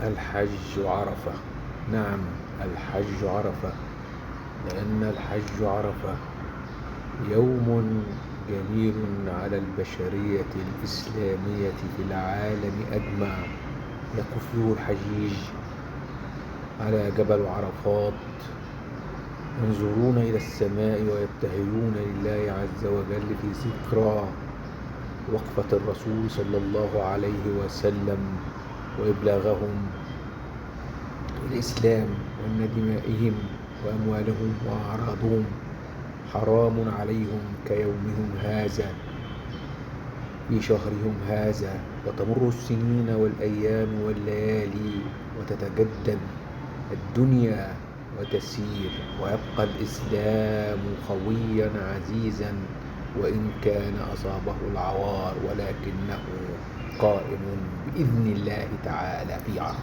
الحج عرفة. نعم، الحج عرفة، لأن الحج عرفة يوم جميل على البشرية الإسلامية في العالم أجمع. يقف فيه الحجيج على جبل عرفات، ينظرون إلى السماء ويبتهلون لله عز وجل في ذكرى وقفة الرسول صلى الله عليه وسلم وإبلاغهم الإسلام، وأن دمائهم وأموالهم وأعراضهم حرام عليهم كيومهم هذا في شهرهم هذا. وتمر السنين والأيام والليالي وتتجدد الدنيا وتسير، ويبقى الإسلام قويا عزيزا وإن كان أصابه العوار، ولكنه قائم بإذن الله تعالى في عرفة.